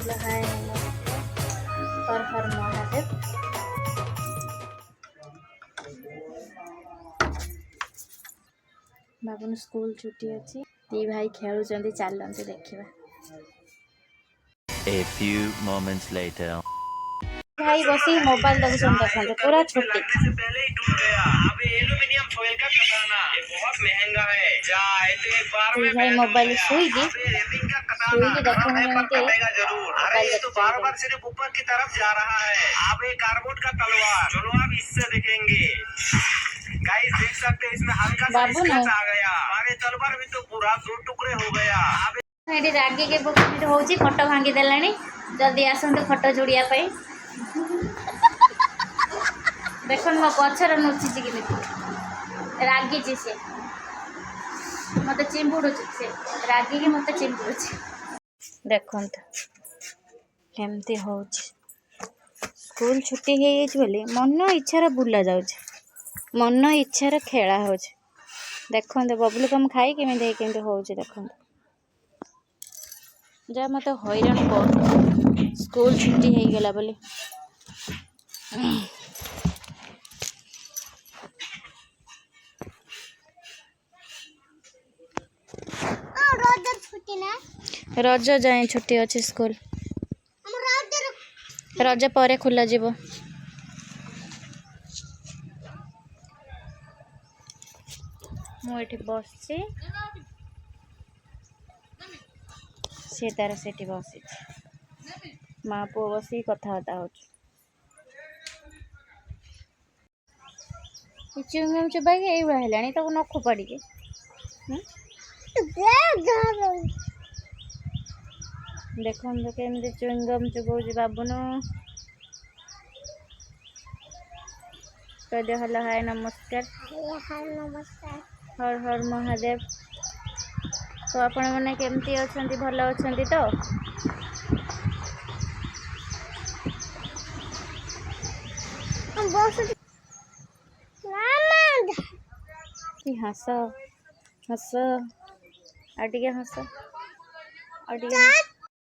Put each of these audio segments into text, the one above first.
हाय नमस्ते हर हर महादेव। बाबू स्कूल छुट्टी अच्छी दी भाई खेलुंट चलते देखा। A few moments later. भाई बसी मोबाइल देखते पूरा छुट्टी। भाई मोबाइल सुईगी बार बार सिर्फ ऊपर की तरफ जा रहा है। आप एक कार्बोट का तलवार चलो आप इससे देखेंगे। गाइस देख सकते हैं इसमें हल्का सा स्क्रैच आ गया। हमारे तलवार भी तो पूरा 2 टुकड़े हो गया। रागी के होची फोटो भांगी देलानी जल्दी आसंतु फोटो जोड़िया पे। देख मो पचर नुची कि रागी से मत चिंबुड़ से रागी की मत चिंबुड़ देखते केमती हो स्कूल छुट्टी हो मन इच्छार बुला जा मन इच्छार खेला हो देखते बबलू कम खाई केमी हो देखते जा मत हैरान कर स्कूल छुट्टी हो गला बोली। रज जाए छुट्टी अच्छी स्कूल रज पर खोल जीव मुझे बस सी तार से बस माँ पुओ बस कथबार्ता हो चुंगम चुबाई ये है तो नख पाड़ी देखो केमती चुंगम चुबाऊ बाबुन कह दे हेलो हाय नमस्कार हर हर महादेव। तो आपण मैंने केमती अच्छा भल अच्छा तो हस हस आटिके हस आटिके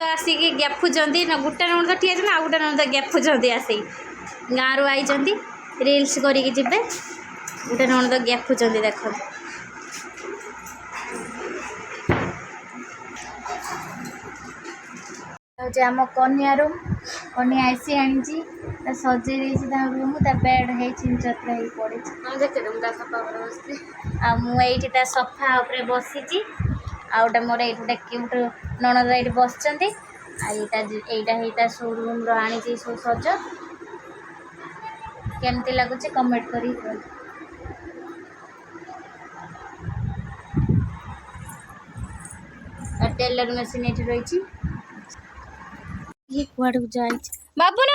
आसिक गैफुंट ना गोटे नण तो ठीक ना गोटे नण तो गैफुंट आसिक गाँव रू आई रिल्स करके जिबे गोटे नण तो गैफुंट देख आम कन्या रूम कन्या आईसी आनी सजे रूम बेड है चिंचत्र हो पड़ी मुझे सफा उपरे बसी आउटे मोर ये क्यूट नणद ये बस शोरूम आनी सब सज केमती लगुच कमेंट कर टेलर मशीन ये रही कुआड़ जा बाबुन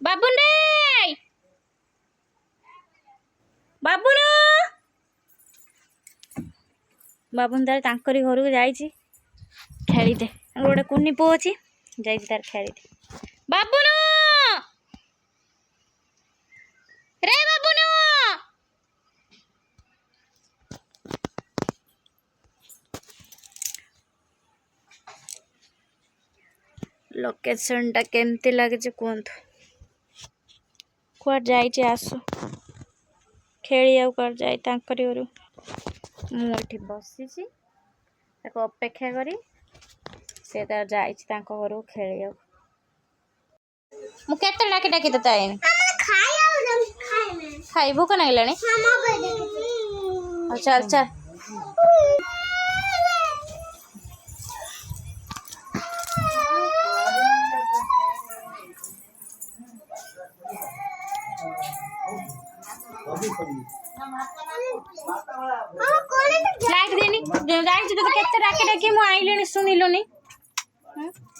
बाबुन रे बाबुन बाबुन तार तांकरी घर को जाइए खेलीते गोटे कुनी पुओ अच्छी तार खेलीते बाबुन रे बाबुन लोकेशन टा केमती लगे कहतु कुआड़ जाइए आसु खेली कुआड़ जाकर घर मुझे बसी अपेक्षा करी से तार जाइए घर को खेल मुझे डाकी डाकी तो खाई भूक लगे चल चल लाइट देनी जाइए तो केते डाकी डाकी मु आइलेनी सुनिलुनी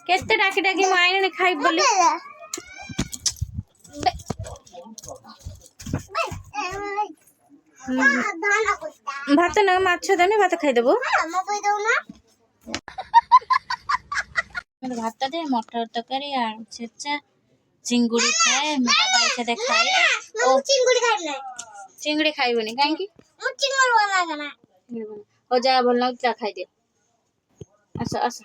केते डाकी डाकी मु आइलेनी खाइ बोली भात न माछ देनी भात खाई देबो भात दे मटर तकारी आलू छेचा चिंगुड़ी खाए बाबा इसे खाए ओ चिंगुड़ी खाइ ना चिंगुड़ी खाइबनी काहे की मु चिंगुड़ी वाला गाना हो जा बोल ना खाई दे आस आस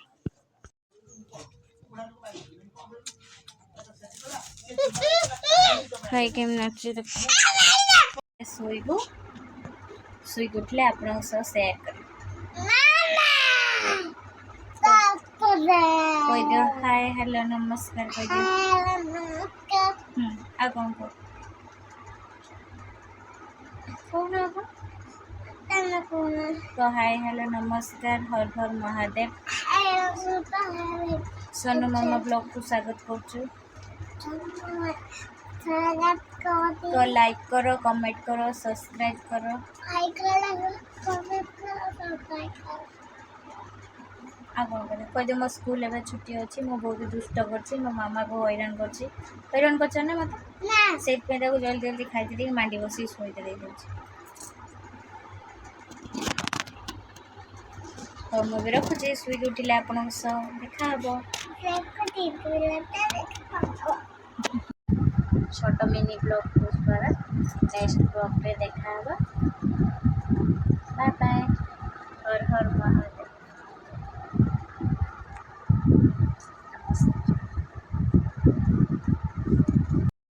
ଖାଇ କେମିତି ନାଚୁଛି ଦେଖ। ଶୋଇବୁ, ଶୋଇକି ଉଠିଲେ ଆପଣଙ୍କ ସହ ସେୟାର କରିବି। କହିଦିଅ ହାଏ ହ୍ୟାଲୋ ନମସ୍କାର କହିଦିଅ। ଆଉ କ'ଣ କହ କହୁନ କହ ହାଏ ହ୍ୟାଲୋ ନମସ୍କାର ହର ହର ମହାଦେବ। सोनू मामा ब्लॉग को स्वागत କରୁଛୁ। तो लाइक करो कमेंट करो सब्सक्राइब करो। ଆଉ କ'ଣ କରିବା କହିଦିଅ ମୋ ସ୍କୁଲ ଏବେ ଛୁଟି ଅଛି। ମୁଁ ବହୁତ ଦୁଷ୍ଟ କରୁଛି, ମୋ ମାମାକୁ ହଇରାଣ କରୁଛି। ହଇରାଣ କରୁଛ ନା ମୋତେ? ସେଇଥିପାଇଁ ତାକୁ ଜଲ୍ଦି ଜଲ୍ଦି ଖାଇତେ ଦେଇକି ମାଣ୍ଡି ବସିକି ଶୋଇତେ ଦେଇଦେଉଛି। ହଉ ମୁଁ ବି ରଖୁଛି। ଶୋଇକି ଉଠିଲେ ଆପଣଙ୍କ ସହ ଦେଖାହେବ। छोट मिनी ब्लॉग द्वारा नेक्स्ट ब्लॉग में देखा होगा।